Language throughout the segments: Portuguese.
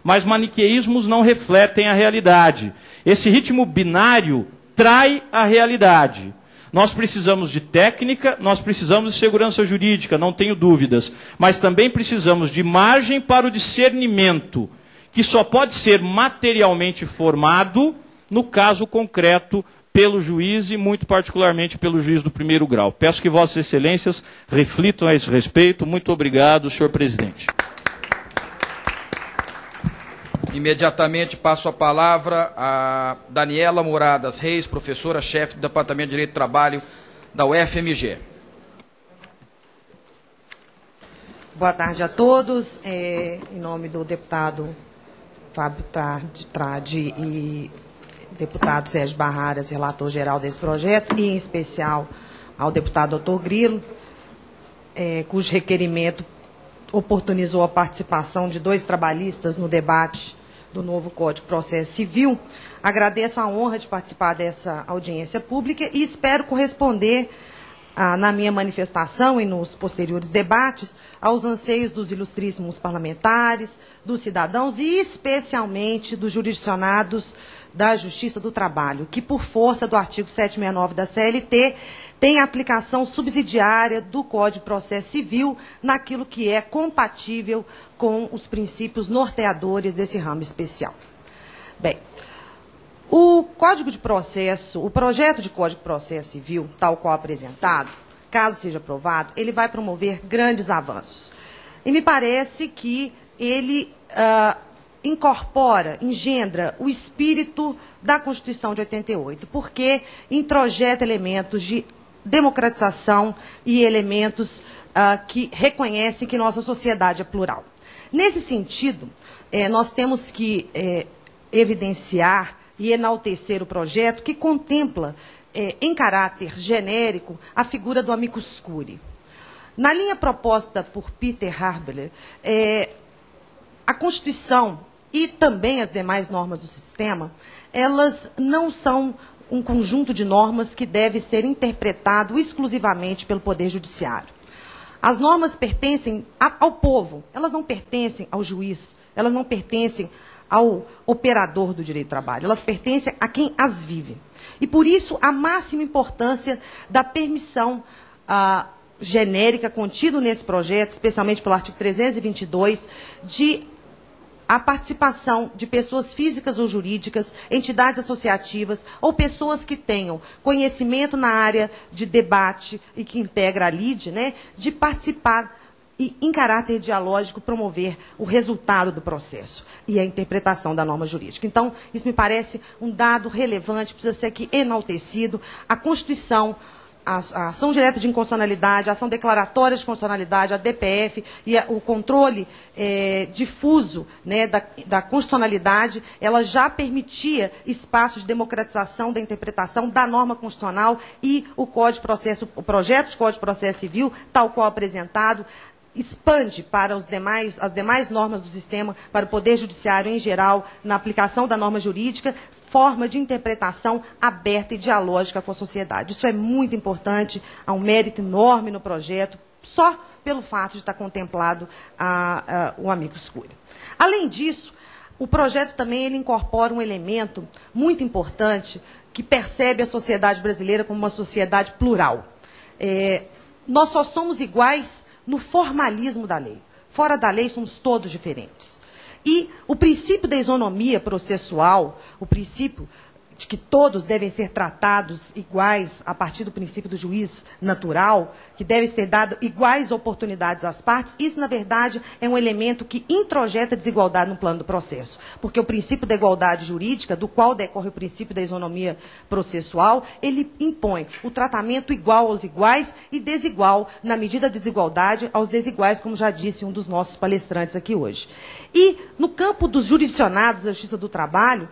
mas maniqueísmos não refletem a realidade. Esse ritmo binário trai a realidade. Nós precisamos de técnica, nós precisamos de segurança jurídica, não tenho dúvidas, mas também precisamos de margem para o discernimento, que só pode ser materialmente formado, no caso concreto, pelo juiz e muito particularmente pelo juiz do primeiro grau. Peço que Vossas Excelências reflitam a esse respeito. Muito obrigado, senhor presidente. Imediatamente passo a palavra a Daniela Moradas Reis, professora-chefe do Departamento de Direito do Trabalho da UFMG. Boa tarde a todos. Em nome do deputado Fábio Tradi e deputado Sérgio Barraras, relator geral desse projeto, e em especial ao deputado doutor Grilo, cujo requerimento oportunizou a participação de 2 trabalhistas no debate do novo Código de Processo Civil. Agradeço a honra de participar dessa audiência pública e espero corresponder, na minha manifestação e nos posteriores debates, aos anseios dos ilustríssimos parlamentares, dos cidadãos e especialmente dos jurisdicionados da Justiça do Trabalho, que, por força do artigo 769 da CLT, tem aplicação subsidiária do Código de Processo Civil naquilo que é compatível com os princípios norteadores desse ramo especial. Bem, o Código de Processo, o projeto de Código de Processo Civil, tal qual apresentado, caso seja aprovado, ele vai promover grandes avanços. E me parece que ele engendra o espírito da Constituição de 88, porque introjeta elementos de democratização e elementos que reconhecem que nossa sociedade é plural. Nesse sentido, nós temos que evidenciar e enaltecer o projeto que contempla, em caráter genérico, a figura do amicus curiae. Na linha proposta por Peter Harbler, a Constituição e também as demais normas do sistema, elas não são um conjunto de normas que deve ser interpretado exclusivamente pelo Poder Judiciário. As normas pertencem ao povo, elas não pertencem ao juiz, elas não pertencem ao operador do direito do trabalho, elas pertencem a quem as vive. E, por isso, a máxima importância da permissão genérica contida nesse projeto, especialmente pelo artigo 322, de a participação de pessoas físicas ou jurídicas, entidades associativas ou pessoas que tenham conhecimento na área de debate e que integra a LIDE, de participar e, em caráter dialógico, promover o resultado do processo e a interpretação da norma jurídica. Então, isso me parece um dado relevante, precisa ser aqui enaltecido. A Constituição, a ação direta de inconstitucionalidade, a ação declaratória de constitucionalidade, a DPF e o controle difuso da constitucionalidade, ela já permitia espaços de democratização da interpretação da norma constitucional e o projeto de Código de Processo Civil, tal qual apresentado, expande para as demais normas do sistema, para o Poder Judiciário em geral, na aplicação da norma jurídica, forma de interpretação aberta e dialógica com a sociedade. Isso é muito importante, há um mérito enorme no projeto, só pelo fato de estar contemplado o amicus curiae. Além disso, o projeto também ele incorpora um elemento muito importante que percebe a sociedade brasileira como uma sociedade plural. Nós só somos iguais no formalismo da lei. Fora da lei, somos todos diferentes. E o princípio da isonomia processual, o princípio de que todos devem ser tratados iguais a partir do princípio do juiz natural, que deve ser dado iguais oportunidades às partes, isso, na verdade, é um elemento que introjeta desigualdade no plano do processo. Porque o princípio da igualdade jurídica, do qual decorre o princípio da isonomia processual, ele impõe o tratamento igual aos iguais e desigual, na medida da desigualdade, aos desiguais, como já disse um dos nossos palestrantes aqui hoje. E, no campo dos jurisdicionados da Justiça do Trabalho,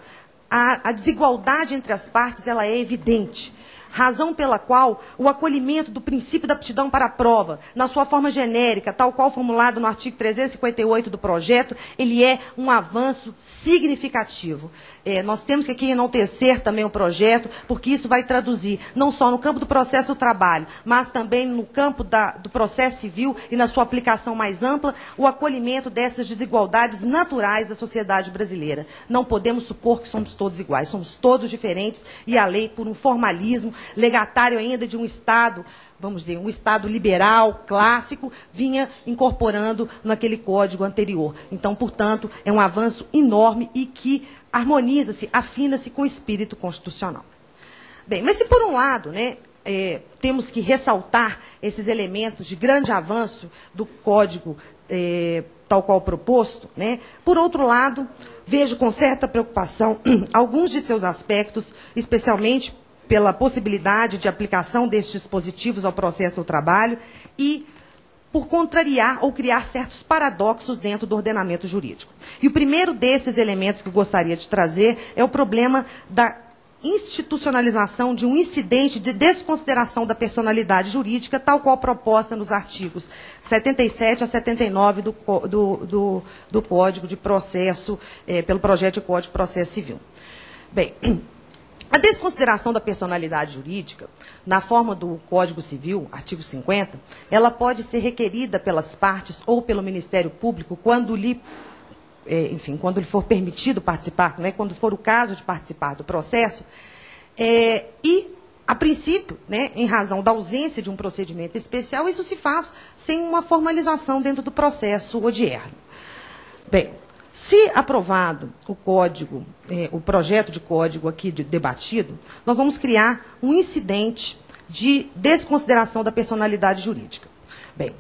a desigualdade entre as partes ela é evidente. razão pela qual o acolhimento do princípio da aptidão para a prova, na sua forma genérica, tal qual formulado no artigo 358 do projeto, ele é um avanço significativo. Nós temos que aqui enaltecer também o projeto, porque isso vai traduzir, não só no campo do processo do trabalho, mas também no campo do processo civil e na sua aplicação mais ampla, o acolhimento dessas desigualdades naturais da sociedade brasileira. Não podemos supor que somos todos iguais, somos todos diferentes, e a lei, por um formalismo legatário ainda de um Estado, vamos dizer, um Estado liberal, clássico, vinha incorporando naquele código anterior. Então, portanto, é um avanço enorme e que harmoniza-se, afina-se com o espírito constitucional. Bem, mas se por um lado, né, temos que ressaltar esses elementos de grande avanço do código tal qual proposto, né, por outro lado, vejo com certa preocupação alguns de seus aspectos, especialmente pela possibilidade de aplicação destes dispositivos ao processo do trabalho e por contrariar ou criar certos paradoxos dentro do ordenamento jurídico. E o primeiro desses elementos que eu gostaria de trazer é o problema da institucionalização de um incidente de desconsideração da personalidade jurídica, tal qual proposta nos artigos 77 a 79 do Código de Processo, pelo projeto de Código de Processo Civil. Bem, a desconsideração da personalidade jurídica, na forma do Código Civil, artigo 50, ela pode ser requerida pelas partes ou pelo Ministério Público quando lhe for permitido participar, né, quando for o caso de participar do processo, e, a princípio, né, em razão da ausência de um procedimento especial, isso se faz sem uma formalização dentro do processo odierno. Bem, se aprovado o código, o projeto de código aqui debatido, nós vamos criar um incidente de desconsideração da personalidade jurídica. Bem,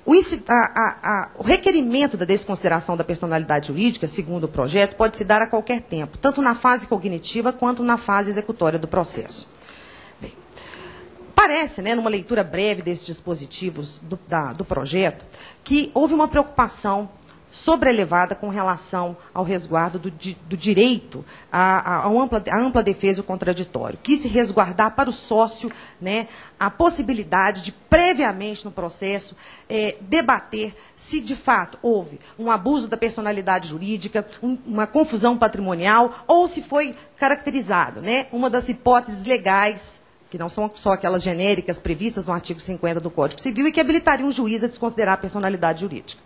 o requerimento da desconsideração da personalidade jurídica, segundo o projeto, pode se dar a qualquer tempo, tanto na fase cognitiva quanto na fase executória do processo. Bem, parece, né, numa leitura breve desses dispositivos do projeto, que houve uma preocupação sobrelevada com relação ao resguardo do direito à ampla defesa e o contraditório. Quis se resguardar para o sócio, né, a possibilidade de, previamente no processo, debater se, de fato, houve um abuso da personalidade jurídica, uma confusão patrimonial, ou se foi caracterizado, né, uma das hipóteses legais, que não são só aquelas genéricas previstas no artigo 50 do Código Civil, e que habilitariam o juiz a desconsiderar a personalidade jurídica.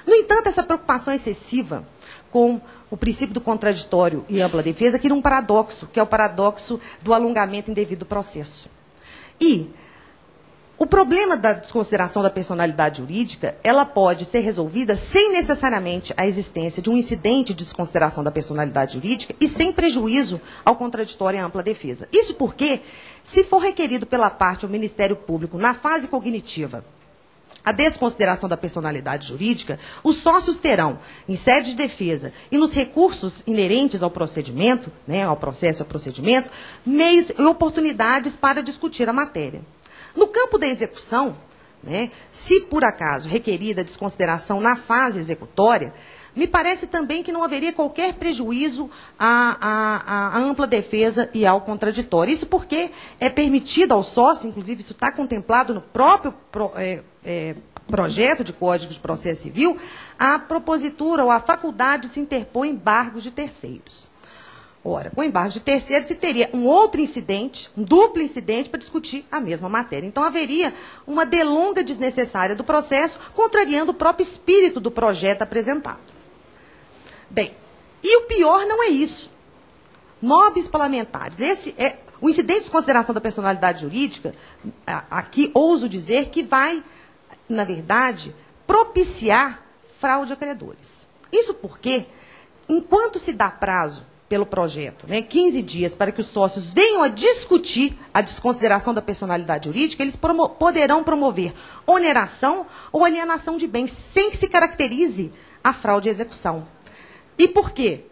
No entanto, essa preocupação excessiva com o princípio do contraditório e ampla defesa cria um paradoxo, que é o paradoxo do alongamento indevido do processo. E o problema da desconsideração da personalidade jurídica, ela pode ser resolvida sem necessariamente a existência de um incidente de desconsideração da personalidade jurídica e sem prejuízo ao contraditório e à ampla defesa. Isso porque, se for requerido pela parte ou Ministério Público na fase cognitiva a desconsideração da personalidade jurídica, os sócios terão, em sede de defesa e nos recursos inerentes ao procedimento, né, ao processo e ao procedimento, meios e oportunidades para discutir a matéria. No campo da execução, né, se por acaso requerida a desconsideração na fase executória, me parece também que não haveria qualquer prejuízo à ampla defesa e ao contraditório. Isso porque é permitido ao sócio, inclusive isso está contemplado no próprio projeto de Código de Processo Civil, a propositura ou a faculdade de se interpor embargos de terceiros. Ora, com embargos de terceiros se teria um outro incidente, um duplo incidente, para discutir a mesma matéria. Então, haveria uma delonga desnecessária do processo, contrariando o próprio espírito do projeto apresentado. Bem, e o pior não é isso. Nobres parlamentares, o incidente de consideração da personalidade jurídica, aqui ouso dizer que vai, na verdade, propiciar fraude a credores. Isso porque, enquanto se dá prazo pelo projeto, né, 15 dias para que os sócios venham a discutir a desconsideração da personalidade jurídica, eles poderão promover oneração ou alienação de bens, sem que se caracterize a fraude à execução. E por quê?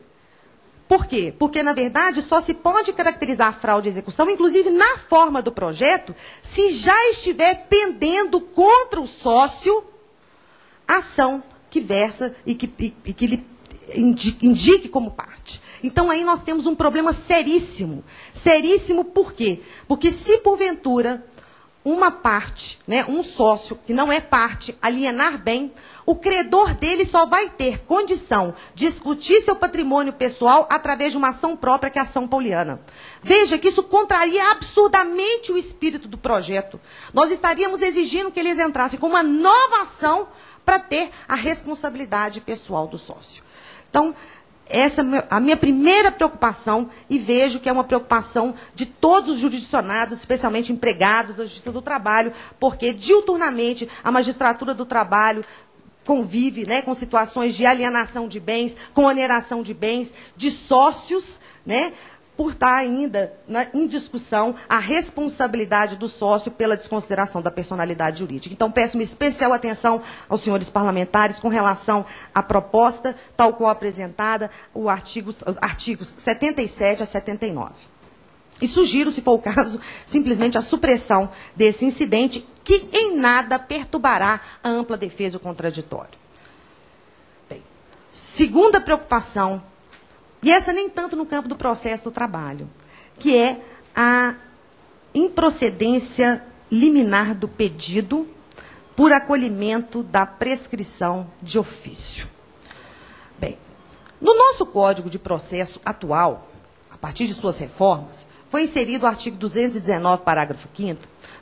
Por quê? Porque, na verdade, só se pode caracterizar a fraude à execução, inclusive na forma do projeto, se já estiver pendendo contra o sócio a ação que versa e que lhe indique como parte. parte. Então, aí nós temos um problema seríssimo. Seríssimo por quê? Porque se, porventura, uma parte, né, um sócio que não é parte, alienar bem, o credor dele só vai ter condição de discutir seu patrimônio pessoal através de uma ação própria, que é a ação pauliana. Veja que isso contraria absurdamente o espírito do projeto. Nós estaríamos exigindo que eles entrassem com uma nova ação para ter a responsabilidade pessoal do sócio. Então, essa é a minha primeira preocupação, e vejo que é uma preocupação de todos os jurisdicionados, especialmente empregados da Justiça do Trabalho, porque diuturnamente a magistratura do trabalho convive, né, com situações de alienação de bens, com oneração de bens, de sócios, né, por estar ainda em discussão a responsabilidade do sócio pela desconsideração da personalidade jurídica. Então, peço uma especial atenção aos senhores parlamentares com relação à proposta, tal qual apresentada, os artigos 77 a 79. E sugiro, se for o caso, simplesmente a supressão desse incidente, que em nada perturbará a ampla defesa e o contraditório. Bem, segunda preocupação, e essa nem tanto no campo do processo do trabalho, que é a improcedência liminar do pedido por acolhimento da prescrição de ofício. Bem, no nosso Código de Processo atual, a partir de suas reformas, foi inserido o artigo 219, parágrafo 5º,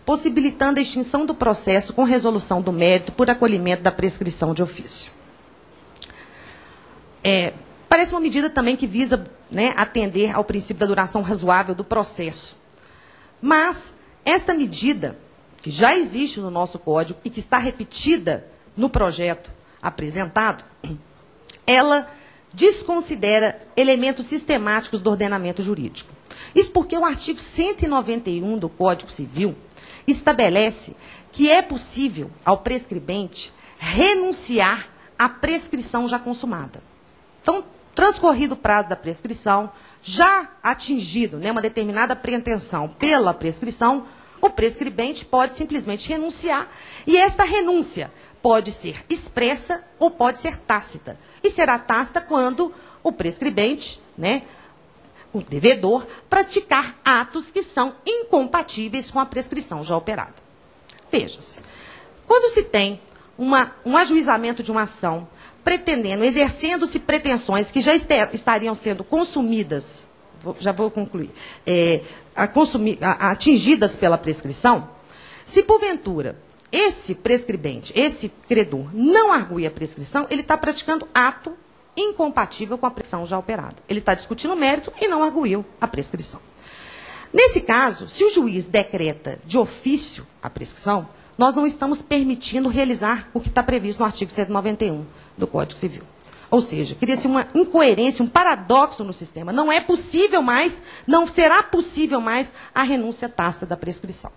possibilitando a extinção do processo com resolução do mérito por acolhimento da prescrição de ofício. Parece uma medida também que visa, né, atender ao princípio da duração razoável do processo. Mas esta medida, que já existe no nosso Código e que está repetida no projeto apresentado, ela desconsidera elementos sistemáticos do ordenamento jurídico. Isso porque o artigo 191 do Código Civil estabelece que é possível ao prescribente renunciar à prescrição já consumada. Então, transcorrido o prazo da prescrição, já atingido, né, uma determinada pretensão pela prescrição, o prescribente pode simplesmente renunciar. E esta renúncia pode ser expressa ou pode ser tácita. E será tácita quando o prescribente, né, o devedor, praticar atos que são incompatíveis com a prescrição já operada. Veja-se, quando se tem um ajuizamento de uma ação pretendendo, exercendo-se pretensões que já estariam sendo consumidas, já vou concluir, atingidas pela prescrição, se porventura esse prescribente, esse credor, não argui a prescrição, ele está praticando ato incompatível com a prescrição já operada. Ele está discutindo o mérito e não arguiu a prescrição. Nesse caso, se o juiz decreta de ofício a prescrição, nós não estamos permitindo realizar o que está previsto no artigo 191 do Código Civil. Ou seja, cria-se uma incoerência, um paradoxo no sistema. Não é possível mais, não será possível mais a renúncia tácita da prescrição.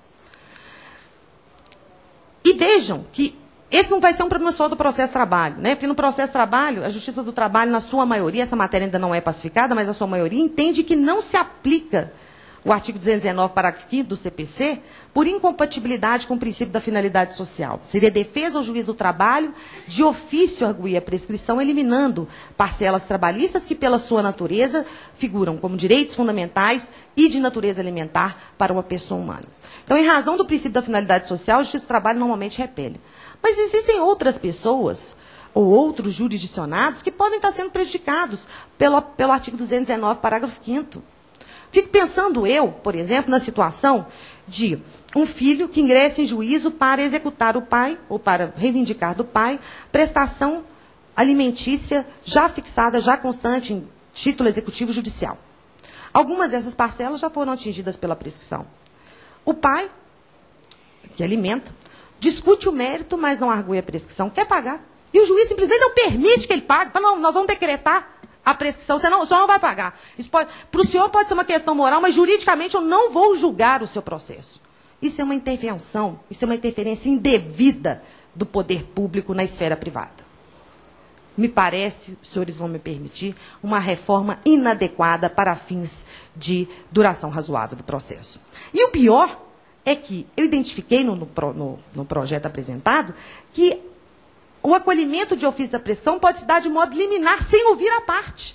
E vejam que esse não vai ser um problema só do processo de trabalho, né? Porque no processo de trabalho, a Justiça do Trabalho, na sua maioria, essa matéria ainda não é pacificada, mas a sua maioria entende que não se aplica o artigo 219, parágrafo 5º do CPC, por incompatibilidade com o princípio da finalidade social. Seria defesa ao juiz do trabalho de ofício arguir a prescrição, eliminando parcelas trabalhistas que, pela sua natureza, figuram como direitos fundamentais e de natureza alimentar para uma pessoa humana. Então, em razão do princípio da finalidade social, a Justiça do Trabalho normalmente repele. Mas existem outras pessoas ou outros jurisdicionados que podem estar sendo prejudicados pelo artigo 219, parágrafo 5º. Fico pensando eu, por exemplo, na situação de um filho que ingressa em juízo para executar o pai, ou para reivindicar do pai, prestação alimentícia já fixada, já constante em título executivo judicial. Algumas dessas parcelas já foram atingidas pela prescrição. O pai, que alimenta, discute o mérito, mas não argui a prescrição, quer pagar. E o juiz simplesmente não permite que ele pague. Fala, não, nós vamos decretar a prescrição, o senhor não vai pagar. Para o senhor pode ser uma questão moral, mas juridicamente eu não vou julgar o seu processo. Isso é uma intervenção, isso é uma interferência indevida do poder público na esfera privada. Me parece, os senhores vão me permitir, uma reforma inadequada para fins de duração razoável do processo. E o pior é que eu identifiquei no projeto apresentado que o acolhimento de ofício da prescrição pode se dar de modo liminar, sem ouvir a parte.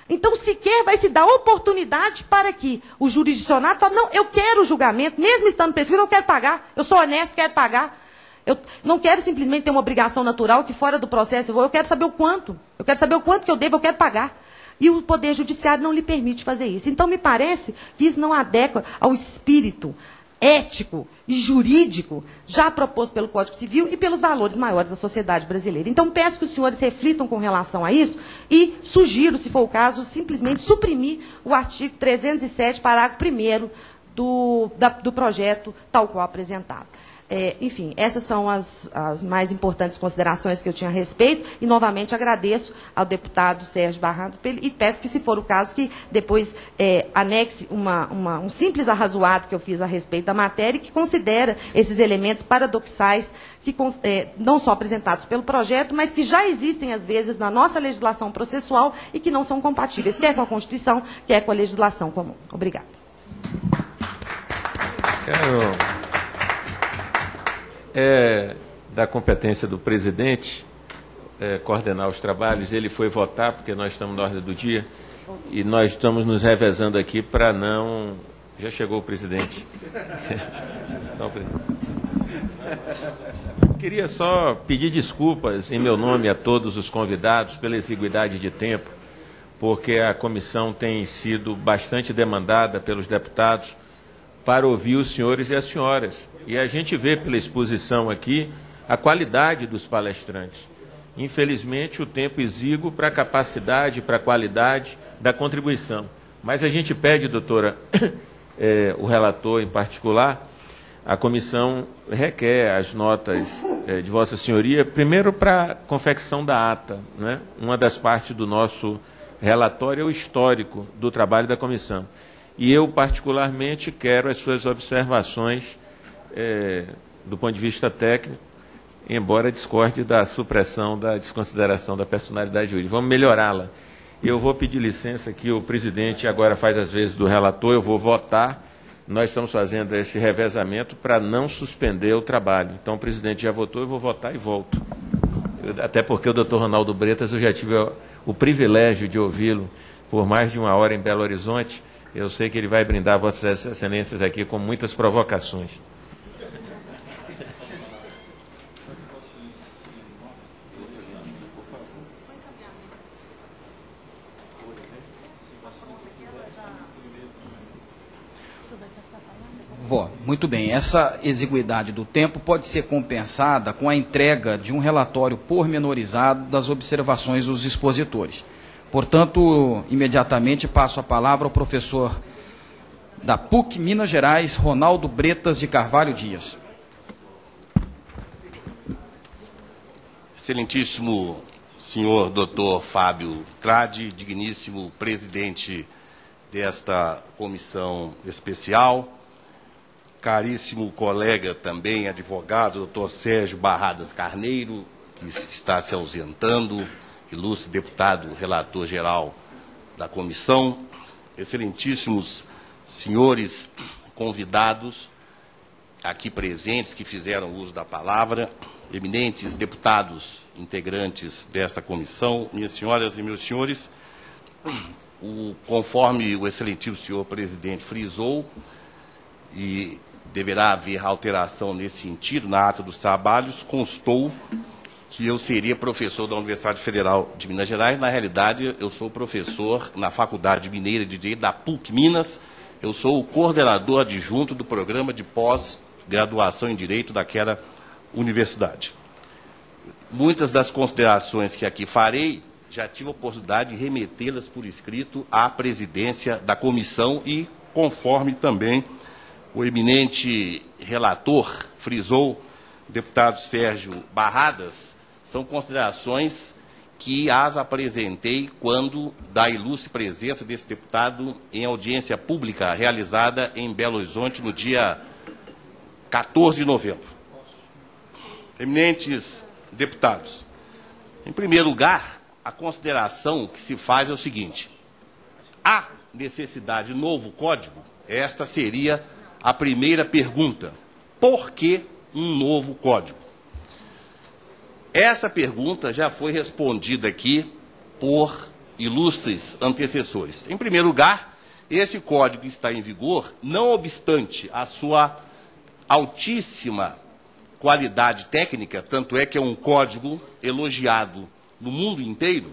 Então, sequer vai se dar oportunidade para que o jurisdicionado fale, não, eu quero o julgamento, mesmo estando prescrito, eu quero pagar, eu sou honesto, quero pagar. Eu não quero simplesmente ter uma obrigação natural que fora do processo eu quero saber o quanto. Eu quero saber o quanto que eu devo, eu quero pagar. E o Poder Judiciário não lhe permite fazer isso. Então, me parece que isso não adequa ao espírito ético e jurídico já proposto pelo Código Civil e pelos valores maiores da sociedade brasileira. Então, peço que os senhores reflitam com relação a isso e sugiro, se for o caso, simplesmente suprimir o artigo 307, parágrafo 1º do projeto tal qual apresentado. Enfim, essas são as mais importantes considerações que eu tinha a respeito e, novamente, agradeço ao deputado Sérgio Barradas e peço que, se for o caso, que depois anexe um simples arrazoado que eu fiz a respeito da matéria e que considera esses elementos paradoxais que não só apresentados pelo projeto, mas que já existem, às vezes, na nossa legislação processual e que não são compatíveis, quer com a Constituição, quer com a legislação comum. Obrigada. Da competência do presidente coordenar os trabalhos. Ele foi votar, porque nós estamos na ordem do dia, e nós estamos nos revezando aqui para não... Já chegou o presidente. Então, queria só pedir desculpas em meu nome a todos os convidados pela exiguidade de tempo, porque a comissão tem sido bastante demandada pelos deputados para ouvir os senhores e as senhoras. E a gente vê pela exposição aqui a qualidade dos palestrantes. Infelizmente, o tempo exíguo para a capacidade, para a qualidade da contribuição. Mas a gente pede, doutora, o relator em particular, a comissão requer as notas de Vossa Senhoria, primeiro para a confecção da ata, né? Uma das partes do nosso relatório é o histórico do trabalho da comissão. E eu, particularmente, quero as suas observações do ponto de vista técnico, embora discorde da supressão da desconsideração da personalidade jurídica. Vamos melhorá-la. Eu vou pedir licença que o presidente agora faz as vezes do relator, eu vou votar. Nós estamos fazendo esse revezamento para não suspender o trabalho. Então, o presidente já votou, eu vou votar e volto. Até porque o doutor Ronaldo Bretas, eu já tive o privilégio de ouvi-lo por mais de 1 hora em Belo Horizonte. Eu sei que ele vai brindar Vossas Excelências aqui com muitas provocações. Muito bem, essa exiguidade do tempo pode ser compensada com a entrega de um relatório pormenorizado das observações dos expositores. Portanto, imediatamente passo a palavra ao professor da PUC Minas Gerais, Ronaldo Bretas de Carvalho Dias. Excelentíssimo senhor doutor Fábio Tradi, digníssimo presidente desta comissão especial, caríssimo colega também, advogado, doutor Sérgio Barradas Carneiro, que está se ausentando, ilustre deputado relator geral da comissão, excelentíssimos senhores convidados aqui presentes que fizeram uso da palavra, eminentes deputados integrantes desta comissão, minhas senhoras e meus senhores, conforme o excelentíssimo senhor presidente frisou, e deverá haver alteração nesse sentido, na ata dos trabalhos, constou que eu seria professor da Universidade Federal de Minas Gerais. Na realidade, eu sou professor na Faculdade Mineira de Direito da PUC Minas. Eu sou o coordenador adjunto do programa de pós-graduação em Direito daquela universidade. Muitas das considerações que aqui farei, já tive a oportunidade de remetê-las por escrito à presidência da comissão e, conforme também o eminente relator frisou, o deputado Sérgio Barradas, são considerações que as apresentei quando da ilustre presença desse deputado em audiência pública realizada em Belo Horizonte no dia 14 de novembro. Eminentes deputados, em primeiro lugar, a consideração que se faz é o seguinte: há necessidade de novo código? Esta seria a primeira pergunta. Por que um novo código? Essa pergunta já foi respondida aqui por ilustres antecessores. Em primeiro lugar, esse código está em vigor, não obstante a sua altíssima qualidade técnica, tanto é que é um código elogiado no mundo inteiro,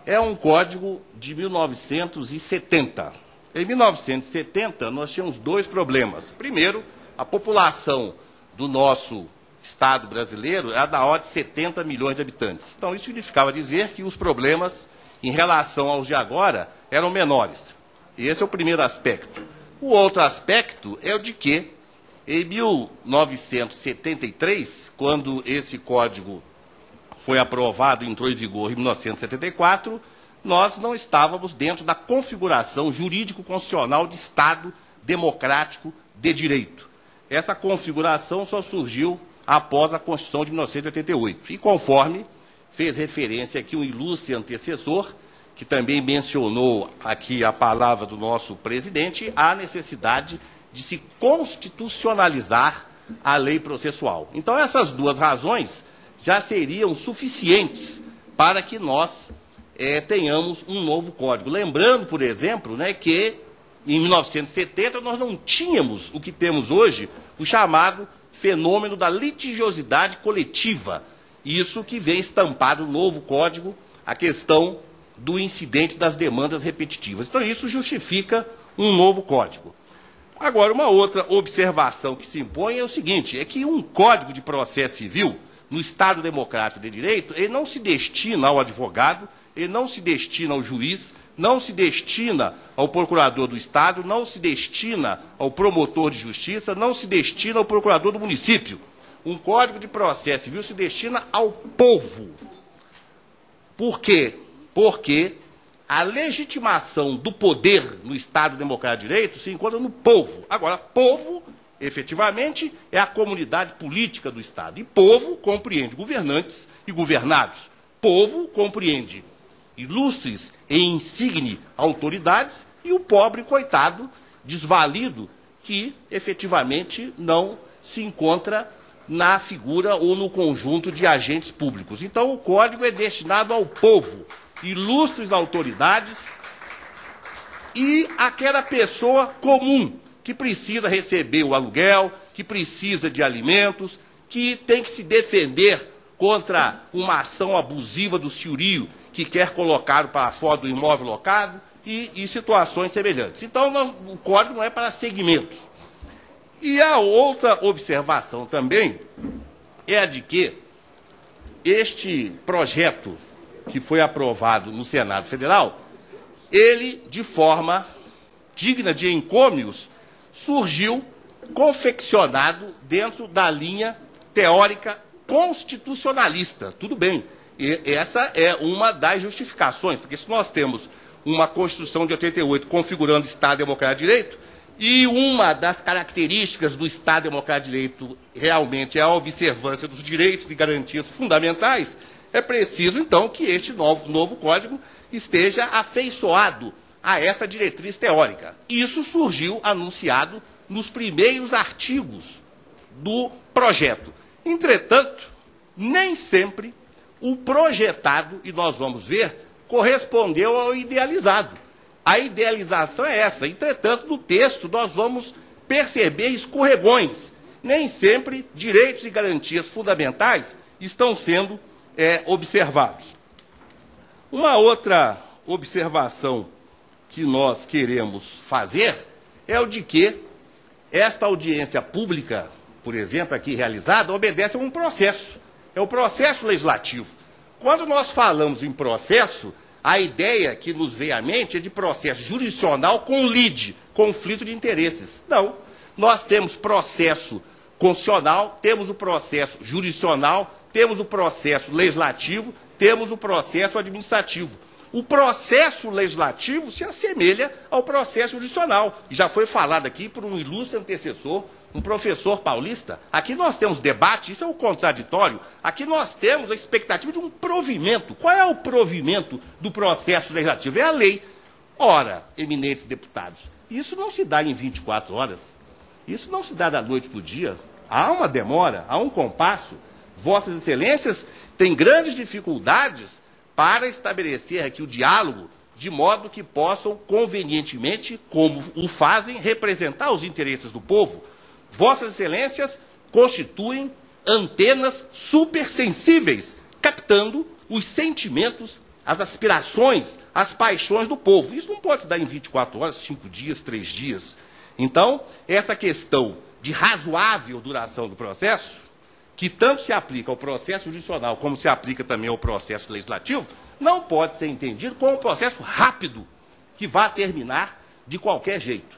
é um código de 1970. Em 1970, nós tínhamos dois problemas. Primeiro, a população do nosso Estado brasileiro era da ordem de 70 milhões de habitantes. Então, isso significava dizer que os problemas, em relação aos de agora, eram menores. Esse é o primeiro aspecto. O outro aspecto é o de que, em 1973, quando esse código foi aprovado e entrou em vigor em 1974, nós não estávamos dentro da configuração jurídico-constitucional de Estado democrático de direito. Essa configuração só surgiu após a Constituição de 1988. E conforme fez referência aqui um ilustre antecessor, que também mencionou aqui a palavra do nosso presidente, há necessidade de se constitucionalizar a lei processual. Então, essas duas razões já seriam suficientes para que nós tenhamos um novo código. Lembrando, por exemplo, né, que em 1970 nós não tínhamos o que temos hoje, o chamado fenômeno da litigiosidade coletiva. Isso que vem estampado no novo código, a questão do incidente das demandas repetitivas. Então, isso justifica um novo código. Agora, uma outra observação que se impõe é o seguinte, é que um código de processo civil, no Estado democrático de direito, ele não se destina ao advogado, ele não se destina ao juiz, não se destina ao procurador do Estado, não se destina ao promotor de justiça, não se destina ao procurador do município. Um código de processo civil se destina ao povo. Por quê? Porque a legitimação do poder no Estado democrático de direito se encontra no povo. Agora, povo, efetivamente, é a comunidade política do Estado. E povo compreende governantes e governados. Povo compreende ilustres e insigne autoridades e o pobre coitado desvalido que, efetivamente, não se encontra na figura ou no conjunto de agentes públicos. Então, o código é destinado ao povo, ilustres autoridades e aquela pessoa comum que precisa receber o aluguel, que precisa de alimentos, que tem que se defender contra uma ação abusiva do senhorio que quer colocar para fora do imóvel locado e situações semelhantes. Então, o código não é para segmentos. E a outra observação também é a de que este projeto que foi aprovado no Senado Federal, ele, de forma digna de encômios, surgiu confeccionado dentro da linha teórica constitucionalista. Tudo bem, e essa é uma das justificações, porque se nós temos uma Constituição de 88 configurando Estado Democrático de Direito, e uma das características do Estado Democrático de Direito realmente é a observância dos direitos e garantias fundamentais, é preciso, então, que este novo código esteja afeiçoado a essa diretriz teórica. Isso surgiu anunciado nos primeiros artigos do projeto. Entretanto, nem sempre o projetado, e nós vamos ver, correspondeu ao idealizado. A idealização é essa. Entretanto, no texto nós vamos perceber escorregões. Nem sempre direitos e garantias fundamentais estão sendo observados. Uma outra observação que nós queremos fazer é o de que esta audiência pública, por exemplo, aqui realizada, obedece a um processo. É o processo legislativo. Quando nós falamos em processo, a ideia que nos vem à mente é de processo jurisdicional com lide, conflito de interesses. Não. Nós temos processo constitucional, temos o processo jurisdicional, temos o processo legislativo, temos o processo administrativo. O processo legislativo se assemelha ao processo jurisdicional. E já foi falado aqui por um ilustre antecessor, um professor paulista. Aqui nós temos debate, isso é o contraditório. Aqui nós temos a expectativa de um provimento. Qual é o provimento do processo legislativo? É a lei. Ora, eminentes deputados, isso não se dá em 24 horas. Isso não se dá da noite para o dia. Há uma demora, há um compasso. Vossas Excelências têm grandes dificuldades para estabelecer aqui o diálogo, de modo que possam convenientemente, como o fazem, representar os interesses do povo. Vossas Excelências constituem antenas supersensíveis, captando os sentimentos, as aspirações, as paixões do povo. Isso não pode se dar em 24 horas, 5 dias, 3 dias. Então, essa questão de razoável duração do processo, que tanto se aplica ao processo judicial como se aplica também ao processo legislativo, não pode ser entendido como um processo rápido, que vá terminar de qualquer jeito.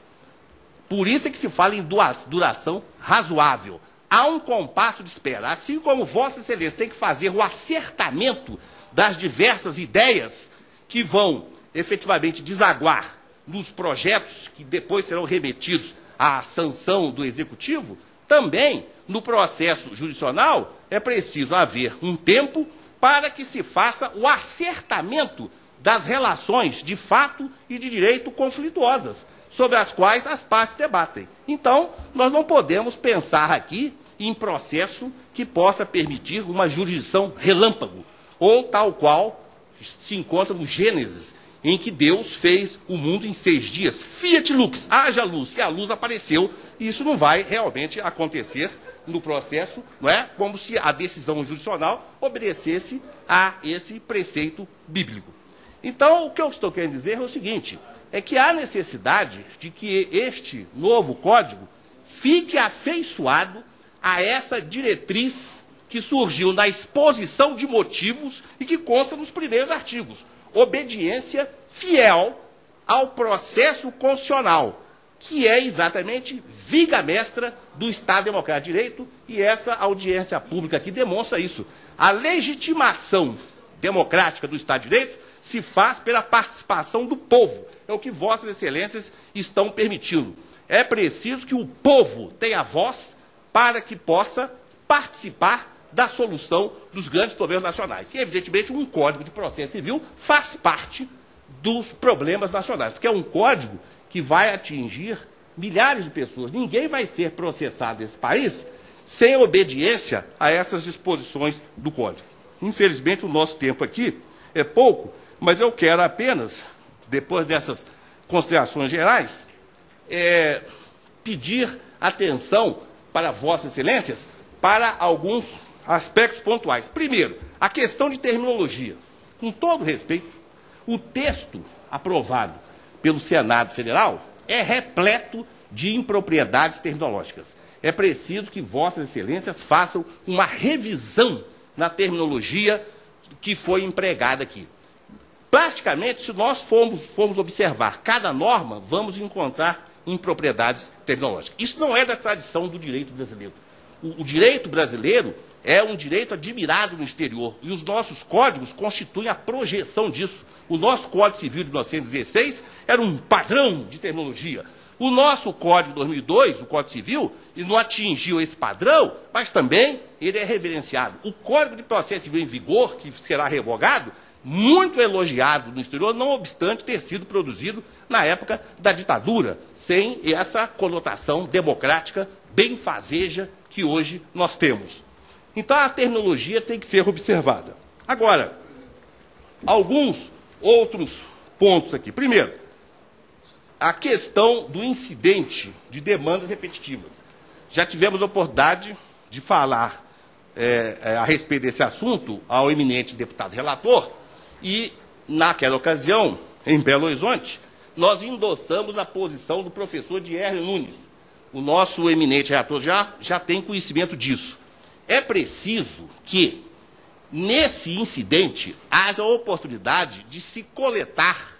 Por isso é que se fala em duração razoável. Há um compasso de espera. Assim como Vossa Excelência tem que fazer o acertamento das diversas ideias que vão efetivamente desaguar nos projetos que depois serão remetidos à sanção do Executivo, também no processo judicial é preciso haver um tempo para que se faça o acertamento das relações de fato e de direito conflituosas, sobre as quais as partes debatem. Então, nós não podemos pensar aqui em processo que possa permitir uma jurisdição relâmpago, ou tal qual se encontra no Gênesis, em que Deus fez o mundo em 6 dias. Fiat lux, haja luz, e a luz apareceu, e isso não vai realmente acontecer no processo, não é? Como se a decisão judicial obedecesse a esse preceito bíblico. Então, o que eu estou querendo dizer é o seguinte, é que há necessidade de que este novo código fique afeiçoado a essa diretriz que surgiu na exposição de motivos e que consta nos primeiros artigos. Obediência fiel ao processo constitucional, que é exatamente viga mestra do Estado Democrático de Direito, e essa audiência pública aqui demonstra isso. A legitimação democrática do Estado de Direito se faz pela participação do povo. É o que Vossas Excelências estão permitindo. É preciso que o povo tenha voz para que possa participar da solução dos grandes problemas nacionais. E, evidentemente, um Código de Processo Civil faz parte dos problemas nacionais, porque é um código que vai atingir milhares de pessoas. Ninguém vai ser processado nesse país sem obediência a essas disposições do Código. Infelizmente, o nosso tempo aqui é pouco, mas eu quero apenas, depois dessas considerações gerais, pedir atenção para Vossas Excelências para alguns aspectos pontuais. Primeiro, a questão de terminologia. Com todo respeito, o texto aprovado pelo Senado Federal é repleto de impropriedades terminológicas. É preciso que Vossas Excelências façam uma revisão na terminologia que foi empregada aqui. Praticamente, se nós formos observar cada norma, vamos encontrar impropriedades terminológicas. Isso não é da tradição do direito brasileiro. O direito brasileiro é um direito admirado no exterior, e os nossos códigos constituem a projeção disso. O nosso Código Civil de 1916 era um padrão de terminologia. O nosso Código de 2002, o Código Civil, não atingiu esse padrão, mas também ele é reverenciado. O Código de Processo Civil em vigor, que será revogado, muito elogiado no exterior, não obstante ter sido produzido na época da ditadura, sem essa conotação democrática benfazeja que hoje nós temos. Então, a terminologia tem que ser observada. Agora, alguns outros pontos aqui. Primeiro, a questão do incidente de demandas repetitivas. Já tivemos a oportunidade de falar a respeito desse assunto ao eminente deputado relator, e, naquela ocasião, em Belo Horizonte, nós endossamos a posição do professor Dierle Nunes. O nosso eminente relator já tem conhecimento disso. É preciso que, nesse incidente, haja a oportunidade de se coletar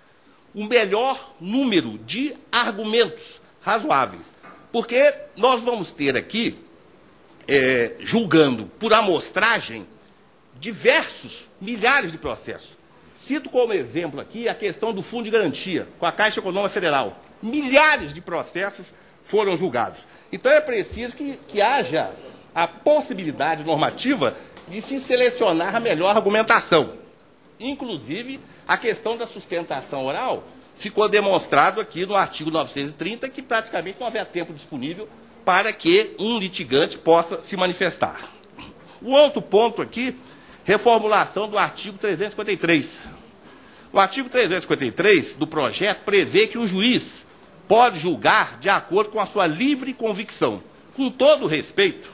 o melhor número de argumentos razoáveis. Porque nós vamos ter aqui, julgando por amostragem, diversos milhares de processos. Cito como exemplo aqui a questão do Fundo de Garantia, com a Caixa Econômica Federal. Milhares de processos foram julgados. Então é preciso que haja a possibilidade normativa de se selecionar a melhor argumentação. Inclusive, a questão da sustentação oral ficou demonstrado aqui no artigo 930, que praticamente não havia tempo disponível para que um litigante possa se manifestar. O outro ponto aqui reformulação do artigo 353. O artigo 353 do projeto prevê que o juiz pode julgar de acordo com a sua livre convicção. Com todo respeito,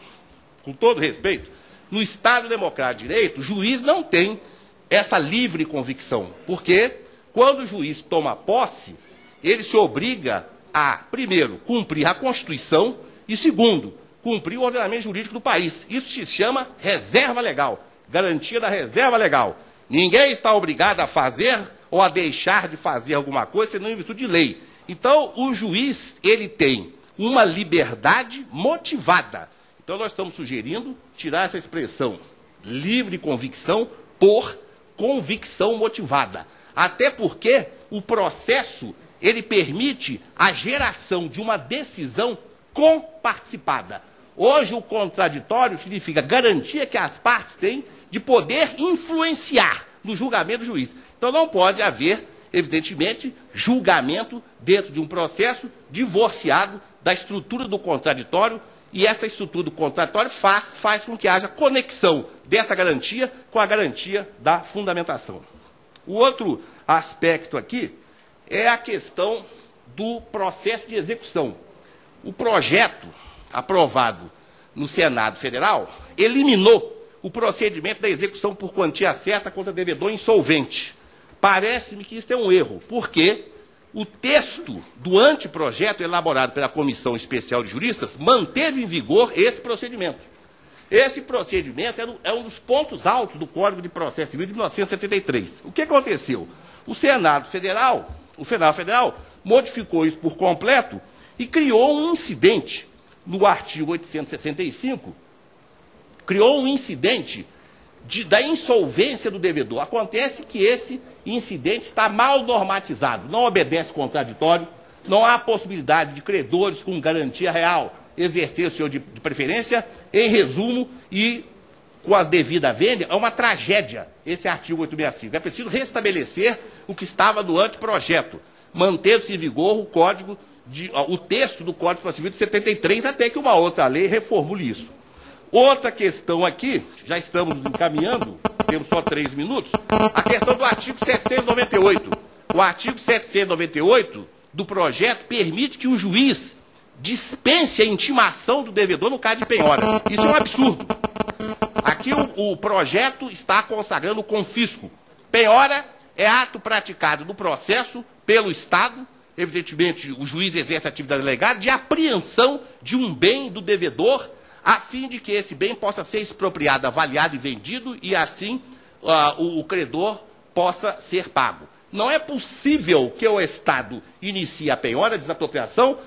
no Estado Democrático de Direito, o juiz não tem essa livre convicção, porque quando o juiz toma posse, ele se obriga a, primeiro, cumprir a Constituição e, segundo, cumprir o ordenamento jurídico do país. Isso se chama reserva legal, garantia da reserva legal. Ninguém está obrigado a fazer ou a deixar de fazer alguma coisa, senão em virtude de lei. Então, o juiz, ele tem uma liberdade motivada. Então, nós estamos sugerindo tirar essa expressão livre convicção por convicção motivada. Até porque o processo, ele permite a geração de uma decisão comparticipada. Hoje, o contraditório significa garantia que as partes têm de poder influenciar no julgamento do juiz. Então, não pode haver, evidentemente, julgamento dentro de um processo divorciado da estrutura do contraditório, e essa estrutura do contraditório faz com que haja conexão dessa garantia com a garantia da fundamentação. O outro aspecto aqui é a questão do processo de execução. O projeto aprovado no Senado Federal eliminou o procedimento da execução por quantia certa contra devedor insolvente. Parece-me que isso é um erro, porque o texto do anteprojeto elaborado pela Comissão Especial de Juristas manteve em vigor esse procedimento. Esse procedimento é um dos pontos altos do Código de Processo Civil de 1973. O que aconteceu? O Senado Federal modificou isso por completo e criou um incidente no artigo 865, criou um incidente da insolvência do devedor. Acontece que esse incidente está mal normatizado, não obedece contraditório, não há possibilidade de credores com garantia real exercer o seu de preferência. Em resumo, e com as devidas vendas, é uma tragédia esse artigo 865. É preciso restabelecer o que estava no anteprojeto, mantendo-se em vigor o texto do Código de Processo Civil de 73, até que uma outra lei reformule isso. Outra questão aqui, já estamos encaminhando, temos só 3 minutos, a questão do artigo 798. O artigo 798 do projeto permite que o juiz dispense a intimação do devedor no caso de penhora. Isso é um absurdo. Aqui o projeto está consagrando o confisco. Penhora é ato praticado no processo pelo Estado, evidentemente o juiz exerce a atividade delegada, de apreensão de um bem do devedor, a fim de que esse bem possa ser expropriado, avaliado e vendido, e assim o credor possa ser pago. Não é possível que o Estado inicie a penhora, a desapropriação,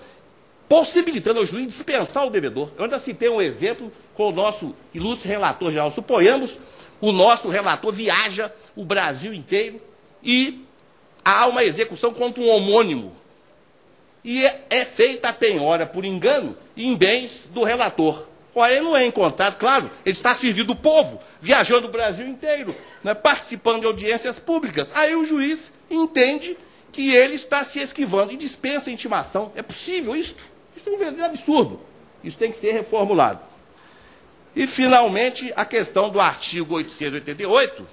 possibilitando ao juiz dispensar o devedor. Eu ainda citei um exemplo com o nosso ilustre relator geral. Suponhamos, o nosso relator viaja o Brasil inteiro e há uma execução contra um homônimo. E é feita a penhora por engano em bens do relator. Ora, ele não é encontrado, claro, ele está servindo o povo, viajando o Brasil inteiro, né, participando de audiências públicas. Aí o juiz entende que ele está se esquivando e dispensa a intimação. É possível isso? Isso é um verdadeiro absurdo. Isso tem que ser reformulado. E, finalmente, a questão do artigo 888,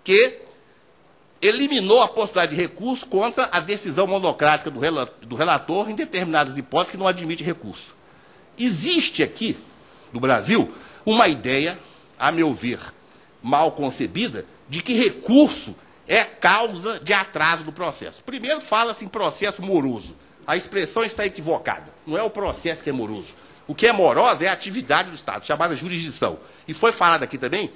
que eliminou a possibilidade de recurso contra a decisão monocrática do relator em determinadas hipóteses que não admite recurso. Existe aqui, no Brasil, uma ideia, a meu ver, mal concebida, de que recurso é causa de atraso do processo. Primeiro, fala-se em processo moroso. A expressão está equivocada. Não é o processo que é moroso. O que é moroso é a atividade do Estado, chamada jurisdição. E foi falado aqui também,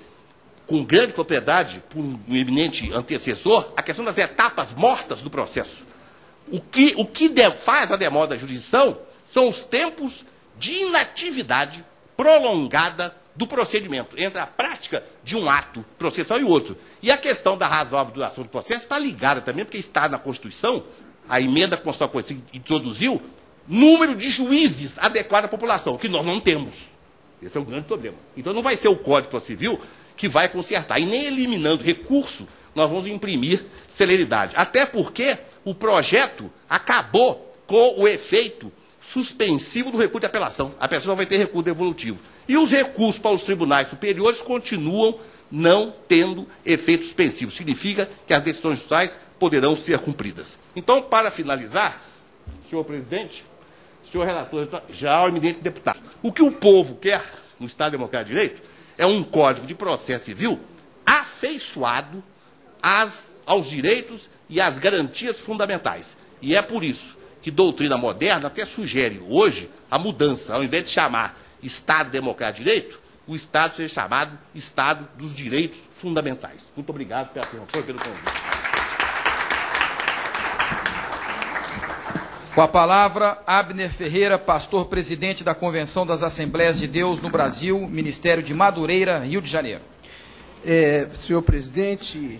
com grande propriedade, por um eminente antecessor, a questão das etapas mortas do processo. O que faz a demora da jurisdição são os tempos de inatividade prolongada do procedimento, entre a prática de um ato processual e outro. E a questão da razoável duração do processo está ligada também, porque está na Constituição, a emenda constitucional introduziu, número de juízes adequado à população, que nós não temos. Esse é um grande problema. Então não vai ser o Código Civil que vai consertar. E nem eliminando recurso, nós vamos imprimir celeridade. Até porque o projeto acabou com o efeito suspensivo do recurso de apelação. A pessoa vai ter recurso devolutivo. E os recursos para os tribunais superiores continuam não tendo efeito suspensivo. Significa que as decisões judiciais poderão ser cumpridas. Então, para finalizar, senhor presidente, senhor relator, já eminentes deputados, o que o povo quer no Estado Democrático de Direito é um Código de Processo Civil afeiçoado aos direitos e às garantias fundamentais. E é por isso que doutrina moderna até sugere hoje a mudança, ao invés de chamar Estado Democrático de Direito, o Estado seja chamado Estado dos Direitos Fundamentais. Muito obrigado pela atenção e pelo convite. Com a palavra, Abner Ferreira, pastor presidente da Convenção das Assembleias de Deus no Brasil, Ministério de Madureira, Rio de Janeiro. Senhor presidente,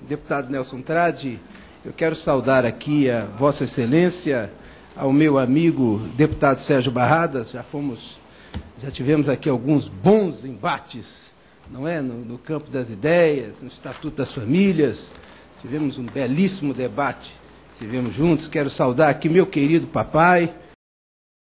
deputado Nelson Trade, eu quero saudar aqui a Vossa Excelência, ao meu amigo deputado Sérgio Barradas. Já tivemos aqui alguns bons embates, não é? No campo das ideias, no Estatuto das Famílias. Tivemos um belíssimo debate, estivemos juntos. Quero saudar aqui meu querido papai,